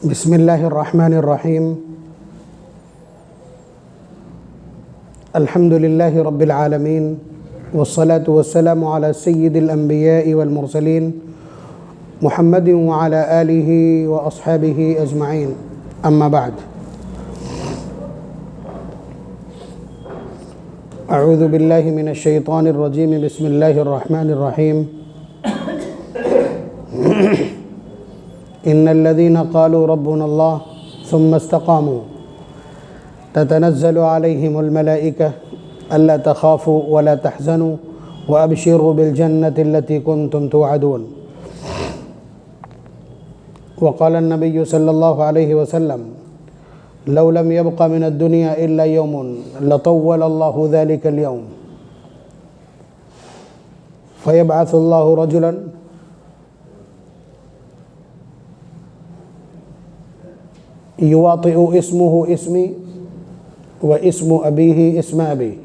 بسم اللہ الرحمن الرحیم الحمد للہ رب العالمین والصلاة والسلام علی سید الانبیاء والمرسلین محمد وعلی آلہ واصحابہ اجمعین اما بعد اعوذ باللہ من الشیطان الرجیم بسم اللہ الرحمن الرحیم ان الذين قالوا ربنا الله ثم استقاموا تتنزل عليهم الملائكة ألا تخافوا ولا تحزنوا وأبشروا بالجنة التي كنتم توعدون. وقال النبي صلى الله عليه وسلم لو لم يبق من الدنيا إلا يوم لطول الله ذلك اليوم فيبعث الله رجلا يواطئ اسمه اسمي واسم أبيه اسم أبي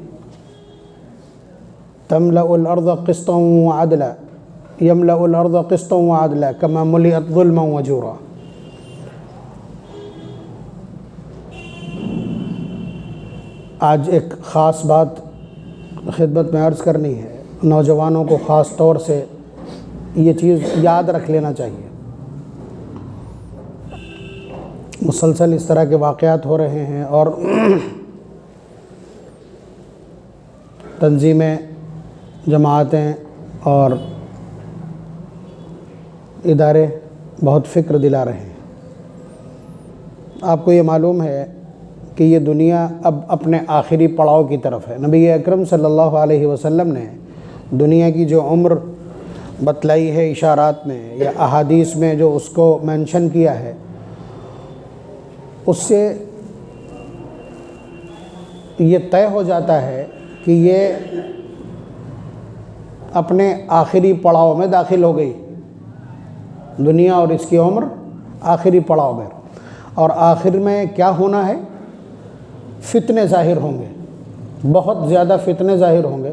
تملأ الأرض قسطا وعدلا يملأ الأرض قسطا وعدلا كما ملئت ظلما وجورا. آج ایک خاص بات خدمت میں عرض کرنی ہے. نوجوانوں کو خاص طور سے یہ چیز یاد رکھ لینا چاہیے. مسلسل اس طرح کے واقعات ہو رہے ہیں اور تنظیمیں، جماعتیں اور ادارے بہت فکر دلا رہے ہیں. آپ کو یہ معلوم ہے کہ یہ دنیا اب اپنے آخری پڑاؤ کی طرف ہے. نبی اکرم صلی اللہ علیہ وسلم نے دنیا کی جو عمر بتلائی ہے اشارات میں یا احادیث میں جو اس کو مینشن کیا ہے، اس سے یہ طے ہو جاتا ہے کہ یہ اپنے آخری پڑاؤ میں داخل ہو گئی. دنیا اور اس کی عمر آخری پڑاؤ میں، اور آخر میں کیا ہونا ہے؟ فتنے ظاہر ہوں گے، بہت زیادہ فتنے ظاہر ہوں گے.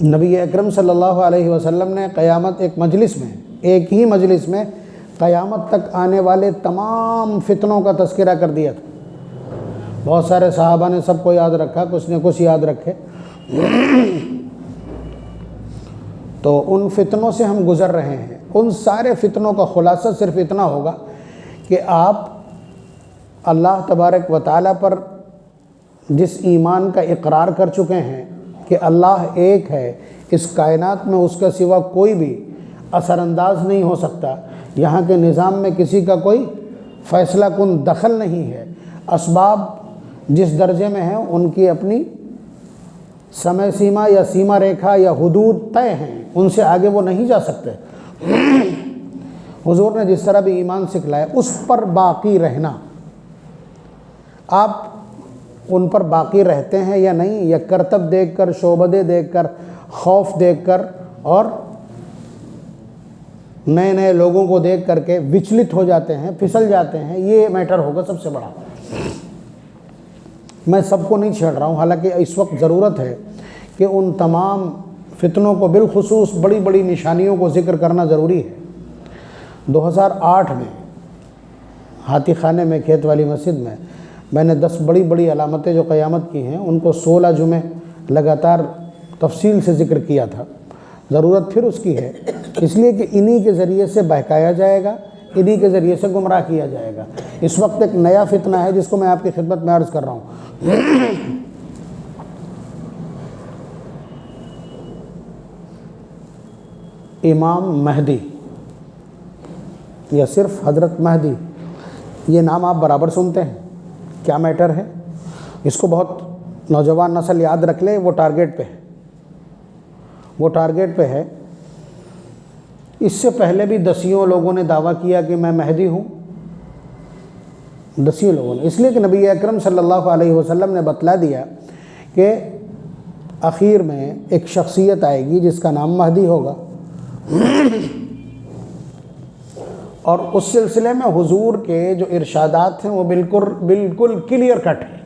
نبی اکرم صلی اللہ علیہ وسلم نے قیامت ایک ہی مجلس میں قیامت تک آنے والے تمام فتنوں کا تذکرہ کر دیا تھا. بہت سارے صحابہ نے سب کو یاد رکھا، کچھ نے کچھ یاد رکھے. تو ان فتنوں سے ہم گزر رہے ہیں. ان سارے فتنوں کا خلاصہ صرف اتنا ہوگا کہ آپ اللہ تبارک و تعالیٰ پر جس ایمان کا اقرار کر چکے ہیں کہ اللہ ایک ہے، اس کائنات میں اس کا سوا کوئی بھی اثر انداز نہیں ہو سکتا، یہاں کے نظام میں کسی کا کوئی فیصلہ کن دخل نہیں ہے، اسباب جس درجے میں ہیں ان کی اپنی سمے سیما یا سیما ریکھا یا حدود طے ہیں، ان سے آگے وہ نہیں جا سکتے. حضور نے جس طرح بھی ایمان سکھلایا اس پر باقی رہنا. آپ ان پر باقی رہتے ہیں یا نہیں، یا کرتب دیکھ کر، شعبدے دیکھ کر، خوف دیکھ کر اور نئے نئے لوگوں کو دیکھ کر کے وچلت ہو جاتے ہیں، پھسل جاتے ہیں، یہ میٹر ہوگا سب سے بڑا. میں سب کو نہیں چھیڑ رہا ہوں، حالانکہ اس وقت ضرورت ہے کہ ان تمام فتنوں کو، بالخصوص بڑی بڑی نشانیوں کو ذکر کرنا ضروری ہے. 2008 میں ہاتھی خانے میں کھیت والی مسجد میں نے 10 بڑی بڑی علامتیں جو قیامت کی ہیں ان کو 16 جمعے لگاتار تفصیل سے ذکر کیا تھا. ضرورت پھر اس کی ہے، اس لیے کہ انہی کے ذریعے سے بہکایا جائے گا، انہی کے ذریعے سے گمراہ کیا جائے گا. اس وقت ایک نیا فتنہ ہے جس کو میں آپ کی خدمت میں عرض کر رہا ہوں. امام مہدی یا صرف حضرت مہدی، یہ نام آپ برابر سنتے ہیں. کیا میٹر ہے؟ اس کو بہت نوجوان نسل یاد رکھ لے. وہ ٹارگیٹ پہ ہے. اس سے پہلے بھی دسیوں لوگوں نے دعویٰ کیا کہ میں مہدی ہوں، دسیوں لوگوں نے. اس لیے کہ نبی اکرم صلی اللہ علیہ وسلم نے بتلا دیا کہ اخیر میں ایک شخصیت آئے گی جس کا نام مہدی ہوگا. اور اس سلسلے میں حضور کے جو ارشادات ہیں وہ بالکل کلیئر کٹ ہیں.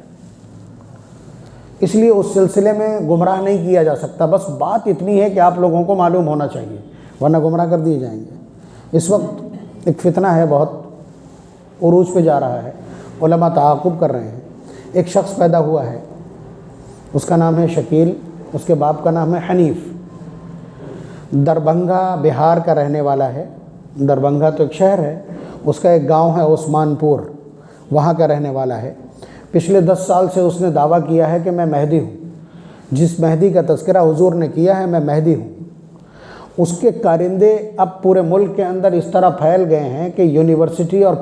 اس لیے اس سلسلے میں گمراہ نہیں کیا جا سکتا. بس بات اتنی ہے کہ آپ لوگوں کو معلوم ہونا چاہیے، ورنہ گمراہ کر دیے جائیں گے. اس وقت ایک فتنہ ہے بہت عروج پہ جا رہا ہے، علماء تعاقب کر رہے ہیں۔ ایک شخص پیدا ہوا ہے، اس کا نام ہے شکیل، اس کے باپ کا نام ہے حنیف، دربھنگا بہار کا رہنے والا ہے۔ دربھنگا تو ایک شہر ہے، اس کا ایک گاؤں ہے عثمان پور، وہاں کا رہنے والا ہے۔ پچھلے 10 سال سے اس نے دعویٰ کیا ہے کہ میں مہدی ہوں، جس مہدی کا تذکرہ حضور نے کیا ہے میں مہدی ہوں۔ اس کے کارندے اب پورے ملک کے اندر اس طرح پھیل گئے ہیں کہ یونیورسٹی اور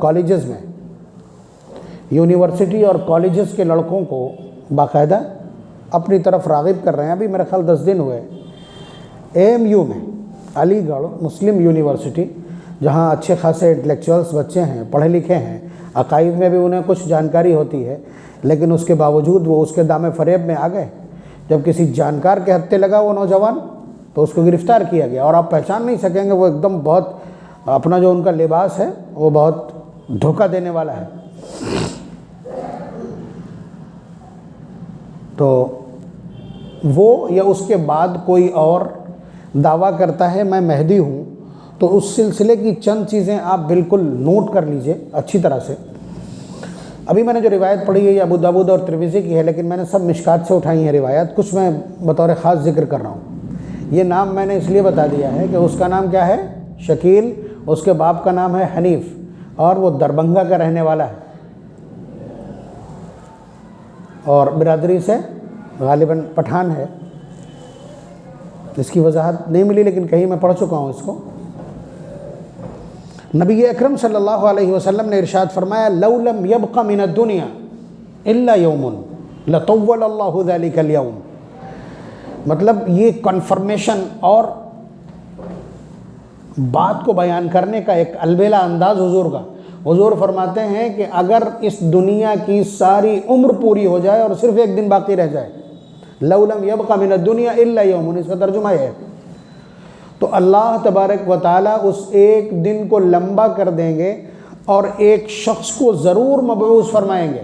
کالجز کے لڑکوں کو باقاعدہ اپنی طرف راغب کر رہے ہیں۔ ابھی میرے خیال 10 دن ہوئے AMU میں، علی گڑھ مسلم یونیورسٹی، جہاں اچھے خاصے انٹلیکچوئلس بچے ہیں، پڑھے لکھے ہیں، عقائد میں بھی انہیں کچھ جانکاری ہوتی ہے، لیکن اس کے باوجود وہ اس کے دام فریب میں آ گئے۔ جب کسی جانکار کے ہتھے لگا وہ نوجوان تو اس کو گرفتار کیا گیا، اور آپ پہچان نہیں سکیں گے، وہ ایک دم بہت اپنا جو ان کا لباس ہے وہ بہت دھوکہ دینے والا ہے۔ تو وہ یا اس کے بعد کوئی اور دعویٰ کرتا ہے میں مہدی ہوں، تو اس سلسلے کی چند چیزیں آپ بالکل نوٹ کر لیجئے اچھی طرح سے۔ ابھی میں نے جو روایت پڑھی ہے یہ ابو داؤد اور ترمذی کی ہے، لیکن میں نے سب مشکات سے اٹھائی ہیں روایت، کچھ میں بطور خاص ذکر کر رہا ہوں۔ یہ نام میں نے اس لیے بتا دیا ہے کہ اس کا نام کیا ہے؟ شکیل، اس کے باپ کا نام ہے حنیف، اور وہ دربھنگا کا رہنے والا ہے، اور برادری سے غالباً پٹھان ہے۔ اس کی وضاحت نہیں ملی لیکن کہیں میں پڑھ چکا ہوں اس کو۔ نبی اکرم صلی اللہ علیہ وسلم نے ارشاد فرمایا لو لم یبق من الدنیا الا یوم لطول اللہ ذلک اليوم، مطلب یہ کنفرمیشن اور بات کو بیان کرنے کا ایک البیلا انداز حضور کا۔ حضور فرماتے ہیں کہ اگر اس دنیا کی ساری عمر پوری ہو جائے اور صرف ایک دن باقی رہ جائے، لو لم یبق من الدنیا الا یوم، اس کا ترجمہ ہے تو اللہ تبارک و تعالیٰ اس ایک دن کو لمبا کر دیں گے اور ایک شخص کو ضرور مبعوث فرمائیں گے،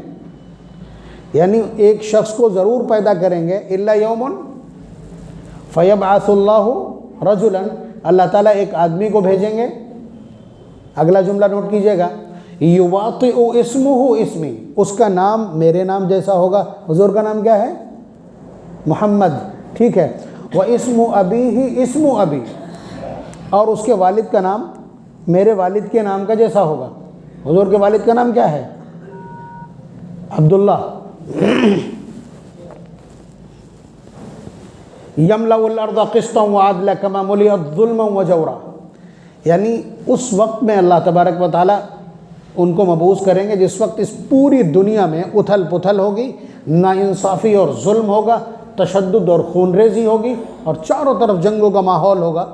یعنی ایک شخص کو ضرور پیدا کریں گے۔ الا یوم فیبعث اللہ رجلا، اللہ تعالیٰ ایک آدمی کو بھیجیں گے، اگلا جملہ نوٹ کیجئے گا، یواطئ اسمہ اسمی، اس کا نام میرے نام جیسا ہوگا۔ حضور کا نام کیا ہے؟ محمد، ٹھیک ہے۔ واسم ابیہ اسم ابی، اور اس کے والد کا نام میرے والد کے نام کا جیسا ہوگا۔ حضور کے والد کا نام کیا ہے؟ عبداللہ۔ یملأ الارض قسطا وعدلا کما ملئت ظلما وجورا، یعنی اس وقت میں اللہ تبارک و تعالیٰ ان کو مبعوث کریں گے جس وقت اس پوری دنیا میں اتھل پتھل ہوگی، ناانصافی اور ظلم ہوگا، تشدد اور خون ریزی ہوگی، اور چاروں طرف جنگوں کا ماحول ہوگا۔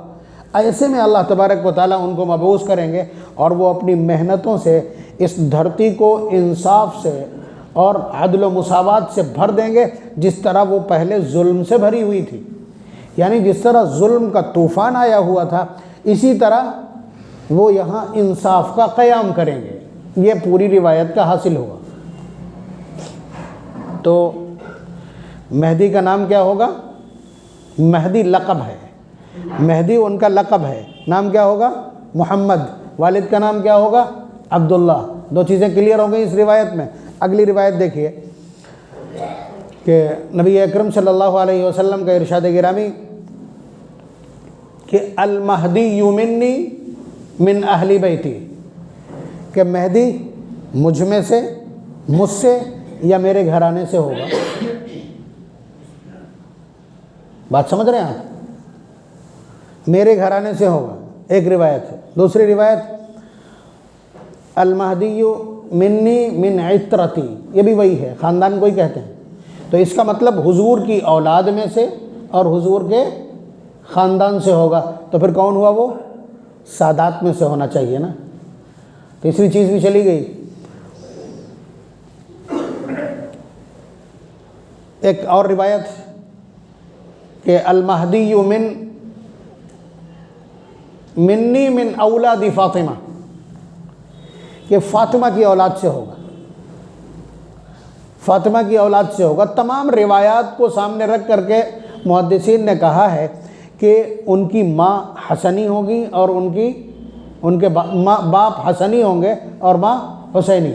ایسے میں اللہ تبارک و تعالیٰ ان کو مبعوث کریں گے اور وہ اپنی محنتوں سے اس دھرتی کو انصاف سے اور عدل و مساوات سے بھر دیں گے، جس طرح وہ پہلے ظلم سے بھری ہوئی تھی۔ یعنی جس طرح ظلم کا طوفان آیا ہوا تھا، اسی طرح وہ یہاں انصاف کا قیام کریں گے۔ یہ پوری روایت کا حاصل ہوا۔ تو مہدی کا نام کیا ہوگا؟ مہدی لقب ہے، مہدی ان کا لقب ہے، نام کیا ہوگا؟ محمد، والد کا نام کیا ہوگا؟ عبداللہ۔ دو چیزیں کلیئر ہو گئی اس روایت میں۔ اگلی روایت دیکھیے کہ نبی اکرم صلی اللہ علیہ وسلم کا ارشاد گرامی کہ المہدی منی من اہل بیتی، کہ مہدی مجھ میں سے، مجھ سے یا میرے گھرانے سے ہوگا۔ بات سمجھ رہے ہیں آپ؟ میرے گھرانے سے ہوگا، ایک روایت ہے۔ دوسری روایت المہدی منی من عطرتی، یہ بھی وہی ہے، خاندان کو ہی کہتے ہیں۔ تو اس کا مطلب حضور کی اولاد میں سے اور حضور کے خاندان سے ہوگا، تو پھر کون ہوا وہ؟ سادات میں سے ہونا چاہیے نا۔ تیسری چیز بھی چلی گئی۔ ایک اور روایت کہ المہدی منی من اولاد فاطمہ، کہ فاطمہ کی اولاد سے ہوگا، فاطمہ کی اولاد سے ہوگا۔ تمام روایات کو سامنے رکھ کر کے محدثین نے کہا ہے کہ ان کی ماں حسنی ہوگی اور ان کے باپ حسنی ہوں گے اور ماں حسینی،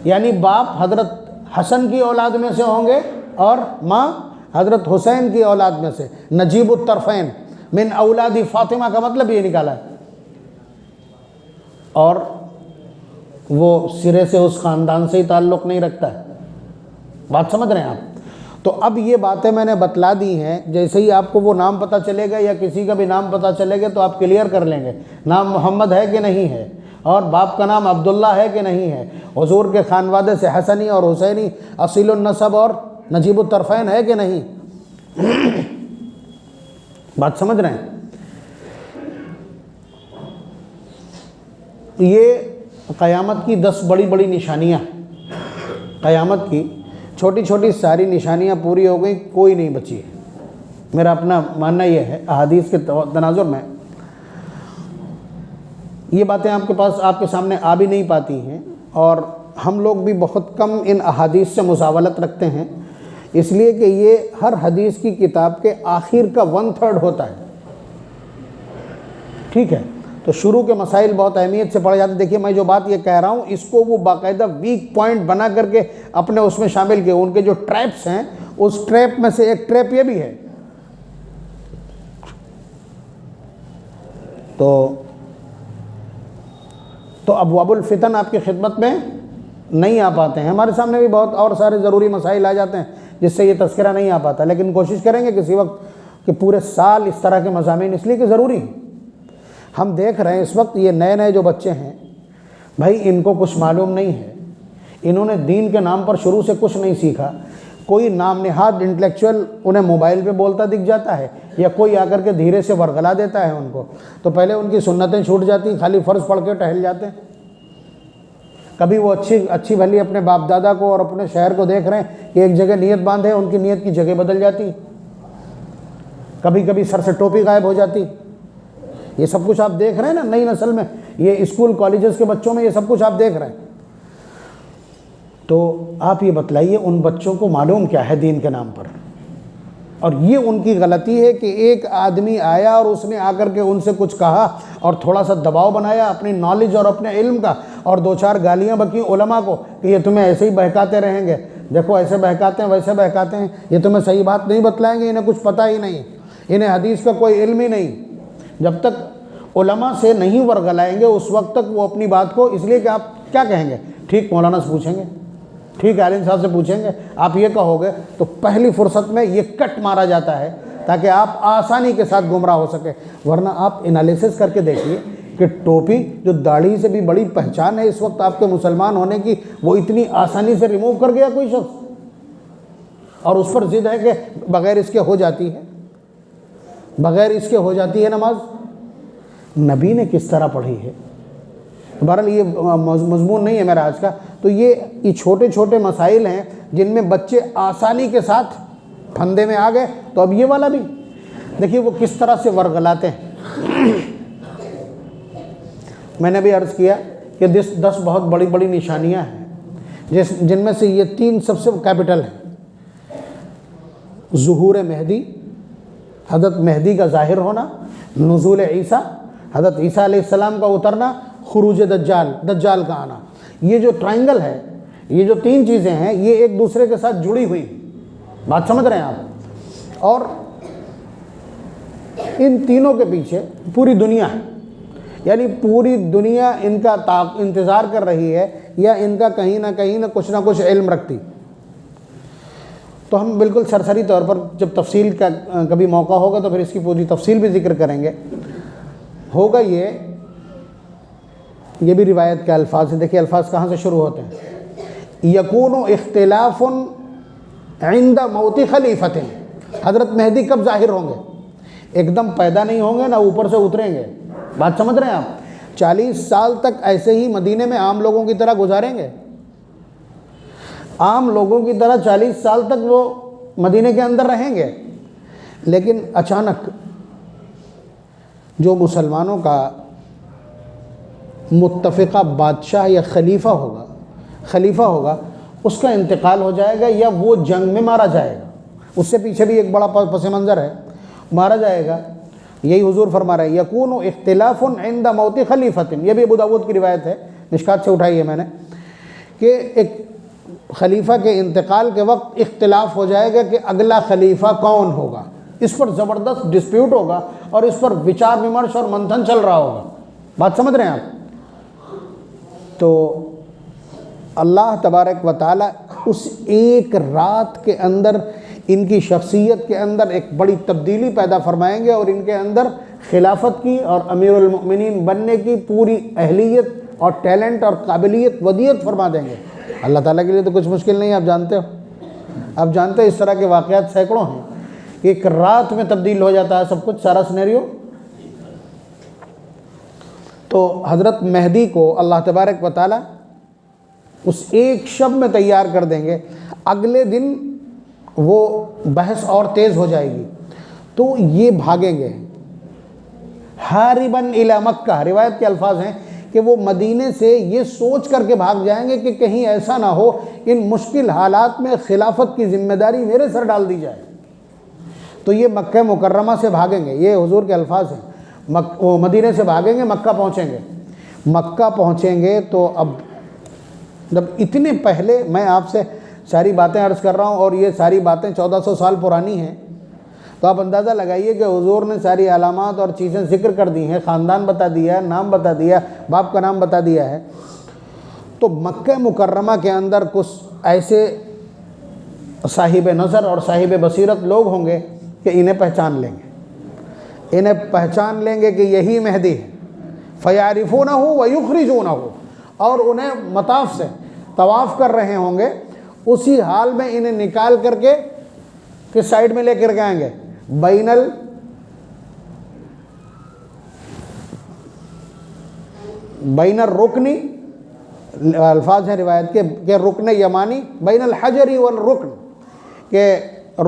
یعنی باپ حضرت حسن کی اولاد میں سے ہوں گے اور ماں حضرت حسین کی اولاد میں سے، نجیب الطرفین من اولاد فاطمہ کا مطلب یہ نکالا ہے، اور وہ سرے سے اس خاندان سے ہی تعلق نہیں رکھتا ہے۔ بات سمجھ رہے ہیں آپ؟ تو اب یہ باتیں میں نے بتلا دی ہیں، جیسے ہی آپ کو وہ نام پتہ چلے گا یا کسی کا بھی نام پتہ چلے گا تو آپ کلیئر کر لیں گے نام محمد ہے کہ نہیں ہے، اور باپ کا نام عبداللہ ہے کہ نہیں ہے، حضور کے خانوادے سے حسنی اور حسینی اصیل النسب اور نجیب الطرفین ہے کہ نہیں۔ بات سمجھ رہے ہیں؟ یہ قیامت کی 10 بڑی بڑی نشانیاں، قیامت کی چھوٹی چھوٹی ساری نشانیاں پوری ہو گئیں، کوئی نہیں بچی ہے۔ میرا اپنا ماننا یہ ہے، احادیث کے تناظر میں یہ باتیں آپ کے سامنے آ بھی نہیں پاتی ہیں، اور ہم لوگ بھی بہت کم ان احادیث سے مساولت رکھتے ہیں، اس لیے کہ یہ ہر حدیث کی کتاب کے آخر کا 1/3 ہوتا ہے، ٹھیک ہے؟ تو شروع کے مسائل بہت اہمیت سے پڑھے جاتے ہیں۔ دیکھیے میں جو بات یہ کہہ رہا ہوں اس کو وہ باقاعدہ ویک پوائنٹ بنا کر کے اپنے اس میں شامل کیے، ان کے جو ٹریپس ہیں اس ٹریپ میں سے ایک ٹریپ یہ بھی ہے۔ تو ابواب الفتن آپ کی خدمت میں نہیں آ پاتے ہیں، ہمارے سامنے بھی بہت اور سارے ضروری مسائل آ جاتے ہیں جس سے یہ تذکرہ نہیں آ پاتا، لیکن کوشش کریں گے کسی وقت کہ پورے سال اس طرح کے مضامین، اس لیے کہ ضروری ہیں۔ ہم دیکھ رہے ہیں اس وقت یہ نئے جو بچے ہیں بھائی، ان کو کچھ معلوم نہیں ہے، انہوں نے دین کے نام پر شروع سے کچھ نہیں سیکھا، کوئی نام نہاد انٹلیکچوئل انہیں موبائل پہ بولتا دکھ جاتا ہے، یا کوئی آ کر کے دھیرے سے ورغلا دیتا ہے ان کو، تو پہلے ان کی سنتیں چھوٹ جاتی ہیں، خالی فرض پڑھ کے ٹہل جاتے ہیں۔ کبھی وہ اچھی بھلی اپنے باپ دادا کو اور اپنے شہر کو دیکھ رہے ہیں کہ ایک جگہ نیت باندھے، ان کی نیت کی جگہ بدل جاتی، کبھی سر سے ٹوپی غائب ہو جاتی، یہ سب کچھ آپ دیکھ رہے ہیں نا نئی نسل میں، یہ اسکول کالجز کے بچوں میں یہ سب کچھ آپ دیکھ رہے ہیں۔ تو آپ یہ بتلائیے ان بچوں کو معلوم کیا ہے دین کے نام پر؟ اور یہ ان کی غلطی ہے کہ ایک آدمی آیا اور اس نے آ کر کے ان سے کچھ کہا اور تھوڑا سا دباؤ بنایا اپنی نالج اور اپنے علم کا، اور 2-4 گالیاں بکیں علماء کو کہ یہ تمہیں ایسے ہی بہکاتے رہیں گے، دیکھو ایسے بہکاتے ہیں ویسے بہکاتے ہیں، یہ تمہیں صحیح بات نہیں بتلائیں گے، انہیں کچھ پتہ ہی نہیں، انہیں حدیث کا کوئی علم ہی نہیں۔ جب تک علماء سے نہیں ورغلائیں گے اس وقت تک وہ اپنی بات کو، اس لیے کہ آپ کیا کہیں گے؟ ٹھیک مولانا سے پوچھیں گے، ٹھیک عالم صاحب سے پوچھیں گے، آپ یہ کہو گے تو پہلی فرصت میں یہ کٹ مارا جاتا ہے تاکہ آپ آسانی کے ساتھ گمراہ ہو سکے۔ ورنہ آپ انالیسس کر کے دیکھیے کہ ٹوپی جو داڑھی سے بھی بڑی پہچان ہے اس وقت آپ کے مسلمان ہونے کی، وہ اتنی آسانی سے ریموو کر گیا کوئی شخص، اور اس پر ضد ہے کہ بغیر اس کے ہو جاتی ہے، بغیر اس کے ہو جاتی ہے نماز۔ نبی نے کس طرح پڑھی ہے؟ بہرحال یہ مضمون نہیں ہے میرا آج کا، تو یہ چھوٹے چھوٹے مسائل ہیں جن میں بچے آسانی کے ساتھ پھندے میں آ گئے۔ تو اب یہ والا بھی دیکھیے وہ کس طرح سے ورغلاتے ہیں۔ میں نے بھی عرض کیا کہ 10 بہت بڑی بڑی نشانیاں ہیں جن میں سے یہ 3 سب سے کیپٹل ہیں: ظہور مہدی، حضرت مہدی کا ظاہر ہونا، نزول عیسیٰ، حضرت عیسیٰ علیہ السلام کا اترنا، خروج دجال کا آنا۔ یہ جو ٹرائنگل ہے، یہ جو 3 چیزیں ہیں، یہ ایک دوسرے کے ساتھ جڑی ہوئی ہیں۔ بات سمجھ رہے ہیں آپ؟ اور ان تینوں کے پیچھے پوری دنیا ہے، یعنی پوری دنیا ان کا انتظار کر رہی ہے، یا ان کا کہیں نہ کچھ علم رکھتی۔ تو ہم بالکل سرسری طور پر جب تفصیل کا کبھی موقع ہوگا تو پھر اس کی پوری تفصیل بھی ذکر کریں گے۔ ہوگا یہ بھی روایت کے الفاظ ہیں، دیکھیے الفاظ کہاں سے شروع ہوتے ہیں۔ یکون اختلاف عند موت خلیفۃ، حضرت مہدی کب ظاہر ہوں گے؟ ایک دم پیدا نہیں ہوں گے، نہ اوپر سے اتریں گے۔ بات سمجھ رہے ہیں آپ؟ 40 سال تک ایسے ہی مدینے میں عام لوگوں کی طرح گزاریں گے، عام لوگوں کی طرح 40 سال تک وہ مدینے کے اندر رہیں گے، لیکن اچانک جو مسلمانوں کا متفقہ بادشاہ یا خلیفہ ہوگا اس کا انتقال ہو جائے گا، یا وہ جنگ میں مارا جائے گا۔ اس سے پیچھے بھی ایک بڑا پس منظر ہے، مارا جائے گا۔ یہی حضور فرما رہے ہیں یکون اختلاف عند موت خلیفۃ، یہ بھی ابو داؤد کی روایت ہے، مشکات سے اٹھائی ہے میں نے۔ کہ ایک خلیفہ کے انتقال کے وقت اختلاف ہو جائے گا کہ اگلا خلیفہ کون ہوگا، اس پر زبردست ڈسپیوٹ ہوگا اور اس پر وچار ومرش اور منتھن چل رہا ہوگا۔ بات سمجھ رہے ہیں آپ؟ تو اللہ تبارک و تعالیٰ اس ایک رات کے اندر ان کی شخصیت کے اندر ایک بڑی تبدیلی پیدا فرمائیں گے اور ان کے اندر خلافت کی اور امیر المؤمنین بننے کی پوری اہلیت اور ٹیلنٹ اور قابلیت ودیت فرما دیں گے۔ اللہ تعالیٰ کے لیے تو کچھ مشکل نہیں ہے، آپ جانتے ہو، آپ جانتے ہو اس طرح کے واقعات سینکڑوں ہیں، ایک رات میں تبدیل ہو جاتا ہے سب کچھ، سارا سینیریو۔ تو حضرت مہدی کو اللہ تبارک و تعالیٰ اس ایک شب میں تیار کر دیں گے، اگلے دن وہ بحث اور تیز ہو جائے گی، تو یہ بھاگیں گے ہارباً الی مکہ، روایت کے الفاظ ہیں کہ وہ مدینے سے یہ سوچ کر کے بھاگ جائیں گے کہ کہیں ایسا نہ ہو ان مشکل حالات میں خلافت کی ذمہ داری میرے سر ڈال دی جائے۔ تو یہ مکہ مکرمہ سے بھاگیں گے، یہ حضور کے الفاظ ہیں، وہ مدینے سے بھاگیں گے، مکہ پہنچیں گے۔ مکہ پہنچیں گے تو اب جب اتنے پہلے، میں آپ سے ساری باتیں عرض کر رہا ہوں اور یہ ساری باتیں 1400 سال پرانی ہیں، تو آپ اندازہ لگائیے کہ حضور نے ساری علامات اور چیزیں ذکر کر دی ہیں، خاندان بتا دیا ہے، نام بتا دیا، باپ کا نام بتا دیا ہے۔ تو مکہ مکرمہ کے اندر کچھ ایسے صاحب نظر اور صاحب بصیرت لوگ ہوں گے کہ انہیں پہچان لیں گے، انہیں پہچان لیں گے کہ یہی مہدی ہے، فَيَعْرِفُونَهُ وَيُخْرِجُونَهُ، اور انہیں مطاف سے طواف کر رہے ہوں گے، اسی حال میں انہیں نکال کر کے کس سائڈ میں لے کر کے آئیں گے، بین الرکنی، الفاظ ہیں روایت کے کہ رکن یمانی، بین الحجری والرکن، کہ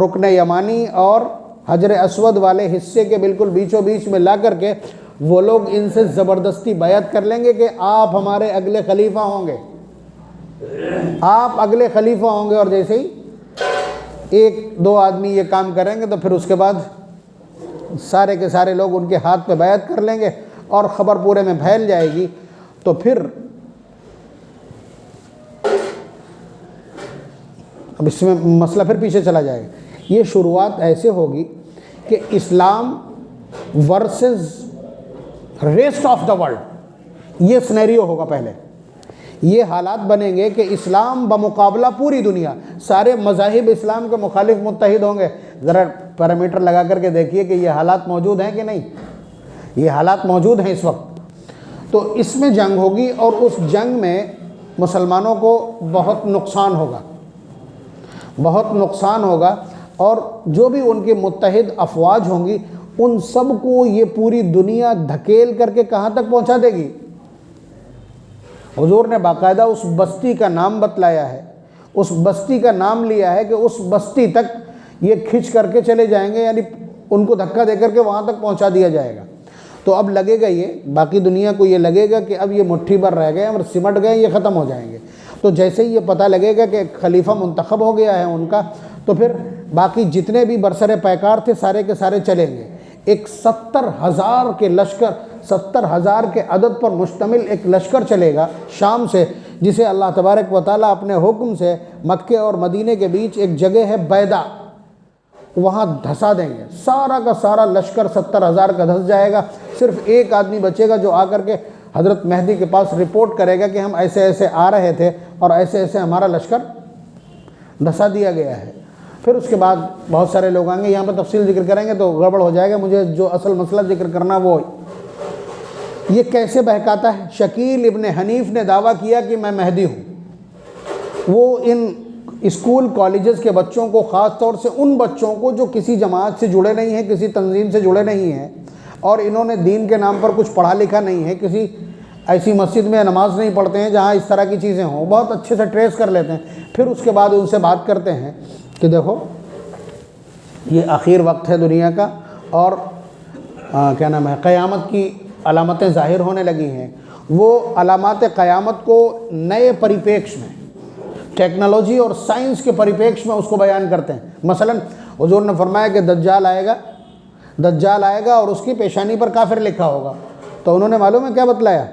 رکن یمانی اور حجر اسود والے حصے کے بالکل بیچوں بیچ میں لا کر کے وہ لوگ ان سے زبردستی بیعت کر لیں گے کہ آپ ہمارے اگلے خلیفہ ہوں گے، آپ اگلے خلیفہ ہوں گے۔ اور جیسے ہی ایک دو آدمی یہ کام کریں گے تو پھر اس کے بعد سارے کے سارے لوگ ان کے ہاتھ پہ بیعت کر لیں گے اور خبر پورے میں پھیل جائے گی۔ تو پھر اب اس میں مسئلہ پھر پیچھے چلا جائے گا۔ یہ شروعات ایسے ہوگی کہ Islam versus rest of the world, یہ سینیریو ہوگا۔ پہلے یہ حالات بنیں گے کہ اسلام بمقابلہ پوری دنیا، سارے مذاہب اسلام کے مخالف متحد ہوں گے۔ ذرا پیرامیٹر لگا کر کے دیکھیے کہ یہ حالات موجود ہیں کہ نہیں، یہ حالات موجود ہیں اس وقت۔ تو اس میں جنگ ہوگی اور اس جنگ میں مسلمانوں کو بہت نقصان ہوگا، بہت نقصان ہوگا، اور جو بھی ان کی متحد افواج ہوں گی ان سب کو یہ پوری دنیا دھکیل کر کے کہاں تک پہنچا دے گی۔ حضور نے باقاعدہ اس بستی کا نام بتلایا ہے، اس بستی کا نام لیا ہے کہ اس بستی تک یہ کھنچ کر کے چلے جائیں گے، یعنی ان کو دھکا دے کر کے وہاں تک پہنچا دیا جائے گا۔ تو اب لگے گا، یہ باقی دنیا کو یہ لگے گا کہ اب یہ مٹھی بھر رہ گئے اور سمٹ گئے، یہ ختم ہو جائیں گے۔ تو جیسے ہی یہ پتہ لگے گا کہ ایک خلیفہ منتخب ہو گیا ہے ان کا، تو پھر باقی جتنے بھی برسر پیکار تھے سارے کے سارے چلیں گے۔ ایک 70,000 کے لشکر، 70,000 کے عدد پر مشتمل ایک لشکر چلے گا شام سے، جسے اللہ تبارک و تعالیٰ اپنے حکم سے مکے اور مدینے کے بیچ ایک جگہ ہے بیدا، وہاں دھسا دیں گے۔ سارا کا سارا لشکر 70,000 کا دھس جائے گا، صرف ایک آدمی بچے گا جو آ کر کے حضرت مہدی کے پاس رپورٹ کرے گا کہ ہم ایسے ایسے آ رہے تھے اور ایسے ایسے ہمارا لشکر دھسا دیا گیا ہے۔ پھر اس کے بعد بہت سارے لوگ آئیں گے، یہاں پہ تفصیل ذکر کریں گے تو گڑبڑ ہو جائے گا، مجھے جو اصل مسئلہ ذکر کرنا وہ یہ کیسے بہکاتا ہے۔ شکیل ابن حنیف نے دعویٰ کیا کہ میں مہدی ہوں۔ وہ ان اسکول کالجز کے بچوں کو، خاص طور سے ان بچوں کو جو کسی جماعت سے جڑے نہیں ہیں، کسی تنظیم سے جڑے نہیں ہیں، اور انہوں نے دین کے نام پر کچھ پڑھا لکھا نہیں ہے، کسی ایسی مسجد میں نماز نہیں پڑھتے ہیں جہاں اس طرح کی چیزیں ہوں، بہت اچھے سے ٹریس کر لیتے ہیں۔ پھر اس کے بعد ان سے بات کرتے ہیں کہ دیکھو یہ آخر وقت ہے دنیا کا، اور کیا نام ہے، قیامت کی علامتیں ظاہر ہونے لگی ہیں۔ وہ علامات قیامت کو نئے پریپیکش میں، ٹیکنالوجی اور سائنس کے پریپیکش میں اس کو بیان کرتے ہیں۔ مثلا حضور نے فرمایا کہ دجال آئے گا، دجال آئے گا اور اس کی پیشانی پر کافر لکھا ہوگا۔ تو انہوں نے معلوم ہے کیا بتلایا؟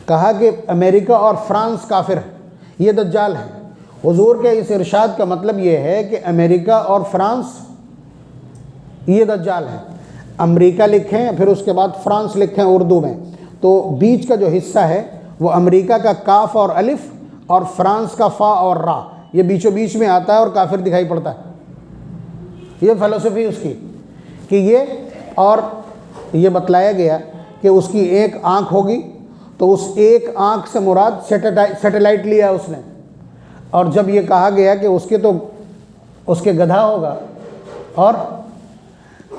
کہا کہ امریکہ اور فرانس کافر ہے، یہ دجال ہے۔ حضور کے اس ارشاد کا مطلب یہ ہے کہ امریکہ اور فرانس یہ دجال ہے۔ امریکہ لکھیں پھر اس کے بعد فرانس لکھیں اردو میں، تو بیچ کا جو حصہ ہے وہ امریکہ کا کاف اور الف اور فرانس کا فا اور را، یہ بیچوں بیچ میں آتا ہے اور کافر دکھائی پڑتا ہے۔ یہ فلسفی اس کی کہ یہ، اور یہ بتلایا گیا کہ اس کی ایک آنکھ ہوگی، تو اس ایک آنکھ سے مراد سیٹلائٹ لیا اس نے، اور جب یہ کہا گیا کہ اس کے گدھا ہوگا اور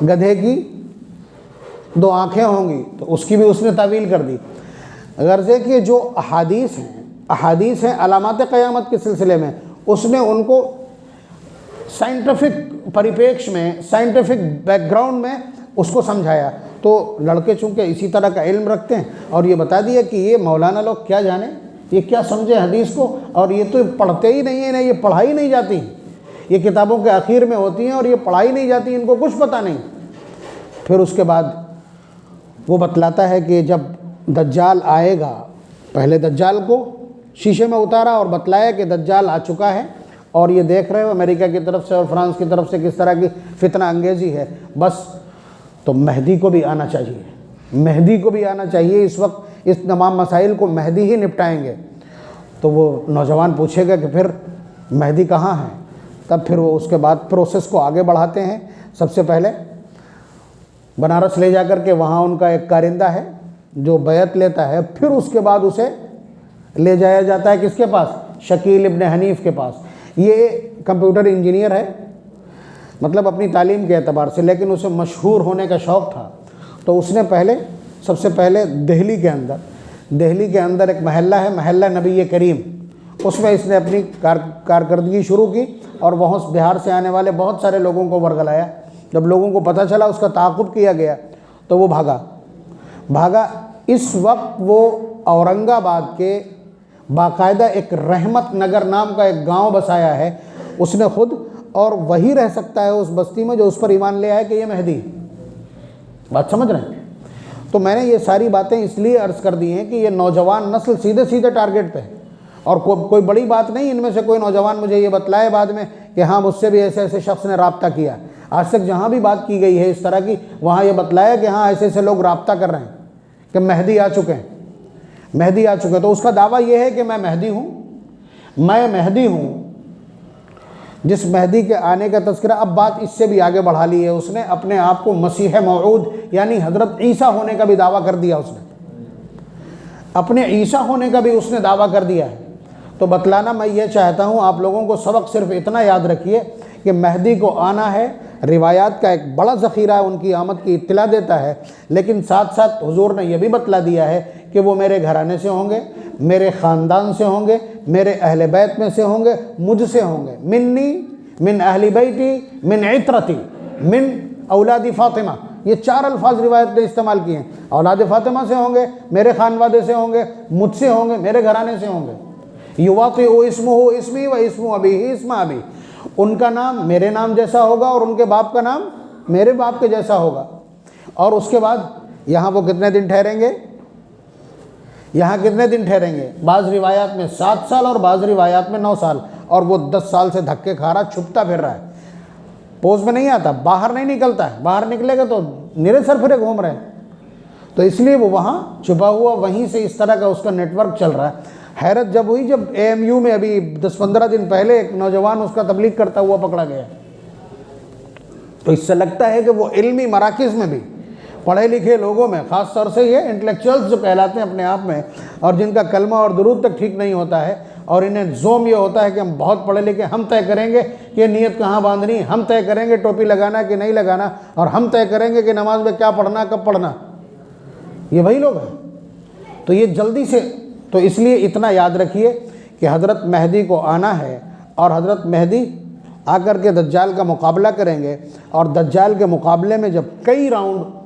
گدھے کی 2 آنکھیں ہوں گی، تو اس کی بھی اس نے تعویل کر دی۔ غرض ہے کہ جو احادیث ہیں علامات قیامت کے سلسلے میں، اس نے ان کو سائنٹیفک پریپیکش میں، سائنٹیفک بیک گراؤنڈ میں اس کو سمجھایا۔ تو لڑکے چونکہ اسی طرح کا علم رکھتے ہیں، اور یہ بتا دیا کہ یہ مولانا لوگ کیا جانے، یہ کیا سمجھے حدیث کو، اور یہ تو پڑھتے ہی نہیں ہیں، یہ پڑھائی نہیں جاتی، یہ کتابوں کے آخر میں ہوتی ہیں اور یہ پڑھائی نہیں جاتی، ان کو کچھ پتہ نہیں۔ پھر اس کے بعد وہ بتلاتا ہے کہ جب دجال آئے گا، پہلے دجال کو شیشے میں اتارا اور بتلایا کہ دجال آ چکا ہے، اور یہ دیکھ رہے ہو امریکہ کی طرف سے اور فرانس کی طرف سے کس طرح کی فتنہ انگیزی ہے، بس تو مہدی کو بھی آنا چاہیے، مہدی کو بھی آنا چاہیے، اس وقت اس تمام مسائل کو مہدی ہی نپٹائیں گے۔ تو وہ نوجوان پوچھے گا کہ پھر مہدی کہاں ہے، تب پھر وہ اس کے بعد پروسیس کو آگے بڑھاتے ہیں۔ سب سے پہلے بنارس لے جا کر کے وہاں ان کا ایک کارندہ ہے جو بیعت لیتا ہے، پھر اس کے بعد اسے لے جایا جاتا ہے کس کے پاس؟ شکیل ابن حنیف کے پاس۔ یہ کمپیوٹر انجینئر ہے، مطلب اپنی تعلیم کے اعتبار سے، لیکن اسے مشہور ہونے کا شوق تھا، تو اس نے سب سے پہلے دہلی کے اندر ایک محلہ ہے، محلہ نبی کریم، اس میں اس نے اپنی کارکردگی شروع کی، اور وہاں بہار سے آنے والے بہت سارے لوگوں کو ورگلایا۔ جب لوگوں کو پتہ چلا، اس کا تعاقب کیا گیا، تو وہ بھاگا۔ اس وقت وہ اورنگ آباد کے باقاعدہ ایک رحمت نگر نام کا ایک گاؤں بسایا ہے اس نے خود، اور وہی رہ سکتا ہے اس بستی میں جو اس پر ایمان لے آئے کہ یہ مہدی۔ بات سمجھ رہے ہیں؟ تو میں نے یہ ساری باتیں اس لیے عرض کر دی ہیں کہ یہ نوجوان نسل سیدھے ٹارگٹ پہ ہے، اور کوئی بڑی بات نہیں، ان میں سے کوئی نوجوان مجھے یہ بتلائے بعد میں کہ ہاں مجھ سے بھی ایسے شخص نے رابطہ کیا۔ آج تک جہاں بھی بات کی گئی ہے اس طرح کی، وہاں یہ بتلایا کہ ہاں ایسے لوگ رابطہ کر رہے ہیں کہ مہدی آ چکے ہیں، تو اس کا دعویٰ یہ ہے کہ میں مہدی ہوں، جس مہدی کے آنے کا تذکرہ اب بات اس سے بھی آگے بڑھا لی ہے، اس نے اپنے آپ کو مسیح موعود یعنی حضرت عیسیٰ ہونے کا بھی دعویٰ کر دیا، اس نے اپنے عیسیٰ ہونے کا بھی اس نے دعویٰ کر دیا ہے۔ تو بتلانا میں یہ چاہتا ہوں آپ لوگوں کو سبق صرف اتنا یاد رکھیے کہ مہدی کو آنا ہے، روایات کا ایک بڑا ذخیرہ ان کی آمد کی اطلاع دیتا ہے، لیکن ساتھ ساتھ حضور نے یہ بھی بتلا دیا ہے کہ وہ میرے گھرانے سے ہوں گے، میرے خاندان سے ہوں گے، میرے اہل بیت میں سے ہوں گے، مجھ سے ہوں گے، منی من اہل بیتی من عطرتی من اولاد فاطمہ، یہ 4 الفاظ روایت نے استعمال کیے ہیں۔ اولاد فاطمہ سے ہوں گے، میرے خانوادے سے ہوں گے، مجھ سے ہوں گے، میرے گھرانے سے ہوں گے۔ یواطئ اسمہ اسمی و اسم ابیہ اسم ابی، ان کا نام میرے نام جیسا ہوگا اور ان کے باپ کا نام میرے باپ کے جیسا ہوگا۔ اور اس کے بعد یہاں وہ کتنے دن ٹھہریں گے؟ بعض روایات میں 7 سال اور بعض روایات میں 9 سال، اور وہ 10 سال سے دھکے کھا رہا، چھپتا پھر رہا ہے، پوز میں نہیں آتا، باہر نہیں نکلتا ہے، باہر نکلے گا تو نرے سر پھرے گھوم رہے ہیں، تو اس لیے وہ وہاں چھپا ہوا، وہیں سے اس طرح کا اس کا نیٹ ورک چل رہا ہے۔ حیرت جب ہوئی جب AMU میں ابھی 10-15 دن پہلے ایک نوجوان اس کا تبلیغ کرتا ہوا پکڑا گیا، تو اس سے لگتا ہے کہ وہ علمی مراکز میں بھی پڑھے لکھے لوگوں میں، خاص طور سے یہ انٹلیکچوئلز جو کہلاتے ہیں اپنے آپ میں، اور جن کا کلمہ اور درود تک ٹھیک نہیں ہوتا ہے، اور انہیں زوم یہ ہوتا ہے کہ ہم بہت پڑھے لکھے، ہم طے کریں گے کہ نیت کہاں باندھنی، ہم طے کریں گے ٹوپی لگانا کہ نہیں لگانا، اور ہم طے کریں گے کہ نماز میں کیا پڑھنا کب پڑھنا، یہ وہی لوگ ہیں۔ تو یہ جلدی سے، تو اس لیے اتنا یاد رکھیے کہ حضرت مہدی کو آنا ہے، اور حضرت مہدی آ کر کے دجال کا مقابلہ کریں گے، اور دجال کے مقابلے میں جب کئی راؤنڈ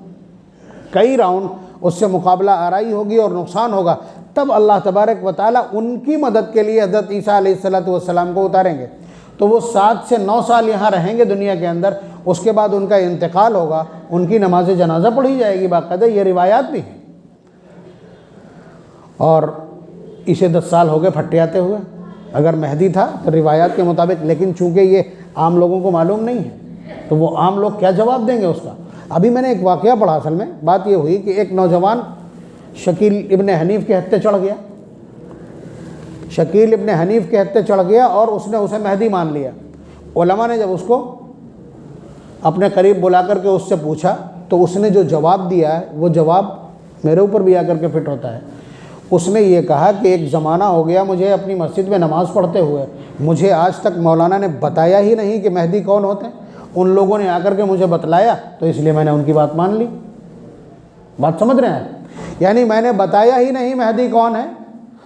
اس سے مقابلہ آرائی ہوگی اور نقصان ہوگا، تب اللہ تبارک و تعالیٰ ان کی مدد کے لیے حضرت عیسیٰ علیہ السلام کو اتاریں گے۔ تو وہ 7 سے 9 سال یہاں رہیں گے دنیا کے اندر، اس کے بعد ان کا انتقال ہوگا، ان کی نماز جنازہ پڑھی جائے گی باقاعدہ، یہ روایات بھی ہیں۔ اور اسے 10 سال ہو گئے پھٹے آتے ہوئے، اگر مہدی تھا تو روایات کے مطابق، لیکن چونکہ یہ عام لوگوں کو معلوم نہیں ہے تو وہ عام لوگ کیا جواب دیں گے اس کا؟ ابھی میں نے ایک واقعہ پڑھا، اصل میں بات یہ ہوئی کہ ایک نوجوان شکیل ابن حنیف کے ہتھے چڑھ گیا، شکیل ابن حنیف کے ہتھے چڑھ گیا اور اس نے اسے مہدی مان لیا۔ علماء نے جب اس کو اپنے قریب بلا کر کے اس سے پوچھا تو اس نے جو جواب دیا ہے وہ جواب میرے اوپر بھی آ کر کے فٹ ہوتا ہے۔ اس نے یہ کہا کہ ایک زمانہ ہو گیا مجھے اپنی مسجد میں نماز پڑھتے ہوئے، مجھے آج تک مولانا نے بتایا ہی نہیں کہ مہدی کون ہوتے ہیں، ان لوگوں نے آ کر کے مجھے بتلایا تو اس لیے میں نے ان کی بات مان لی۔ بات سمجھ رہے ہیں؟ یعنی میں نے بتایا ہی نہیں مہدی کون ہے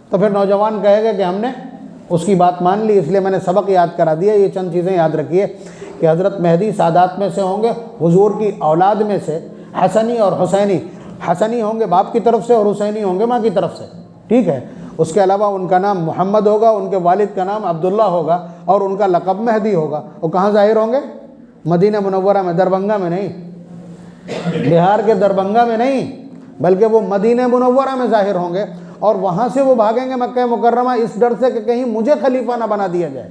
تو پھر نوجوان کہے گا کہ ہم نے اس کی بات مان لی، اس لیے میں نے سبق یاد کرا دیا۔ یہ چند چیزیں یاد رکھیے کہ حضرت مہدی سادات میں سے ہوں گے، حضور کی اولاد میں سے حسنی اور حسینی، حسنی ہوں گے باپ کی طرف سے اور حسینی ہوں گے ماں کی طرف سے، ٹھیک ہے؟ اس کے علاوہ ان کا نام محمد ہوگا، ان کے والد کا نام عبداللہ ہوگا اور ان کا لقب مہدی ہوگا۔ وہ کہاں ظاہر ہوں گے؟ مدینہ منورہ میں، دربھنگہ میں نہیں، بہار کے دربھنگہ میں نہیں، بلکہ وہ مدینہ منورہ میں ظاہر ہوں گے، اور وہاں سے وہ بھاگیں گے مکہ مکرمہ اس ڈر سے کہ کہیں مجھے خلیفہ نہ بنا دیا جائے۔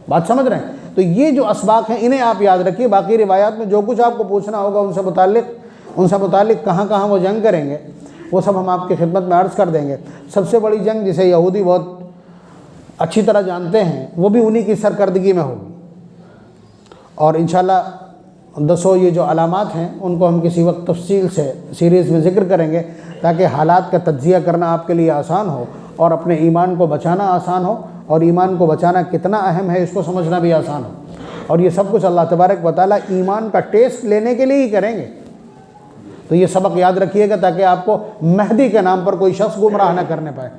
بات سمجھ رہے ہیں؟ تو یہ جو اسباق ہیں انہیں آپ یاد رکھیے۔ باقی روایات میں جو کچھ آپ کو پوچھنا ہوگا ان سے متعلق کہاں کہاں وہ جنگ کریں گے وہ سب ہم آپ کی خدمت میں عرض کر دیں گے۔ سب سے بڑی جنگ جسے یہودی بہت اچھی طرح جانتے ہیں وہ بھی انہی کی سرکردگی میں ہوگی، اور انشاءاللہ 10 یہ جو علامات ہیں ان کو ہم کسی وقت تفصیل سے سیریز میں ذکر کریں گے تاکہ حالات کا تجزیہ کرنا آپ کے لیے آسان ہو اور اپنے ایمان کو بچانا آسان ہو، اور ایمان کو بچانا کتنا اہم ہے اس کو سمجھنا بھی آسان ہو۔ اور یہ سب کچھ اللہ تبارک و تعالیٰ ایمان کا ٹیسٹ لینے کے لیے ہی کریں گے۔ تو یہ سبق یاد رکھیے گا تاکہ آپ کو مہدی کے نام پر کوئی شخص گمراہ نہ کرنے پائے۔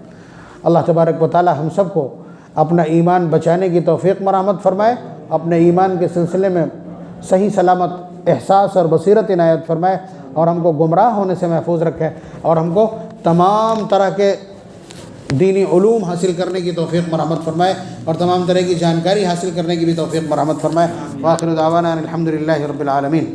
اللہ تبارک و تعالیٰ ہم سب کو اپنا ایمان بچانے کی توفیق مرحمت فرمائے، اپنے ایمان کے سلسلے میں صحیح سلامت احساس اور بصیرت عنایت فرمائے، اور ہم کو گمراہ ہونے سے محفوظ رکھے، اور ہم کو تمام طرح کے دینی علوم حاصل کرنے کی توفیق مرحمت فرمائے، اور تمام طرح کی جانکاری حاصل کرنے کی بھی توفیق مرحمت فرمائے۔ وآخر دعوانا ان الحمد للہ رب العالمین۔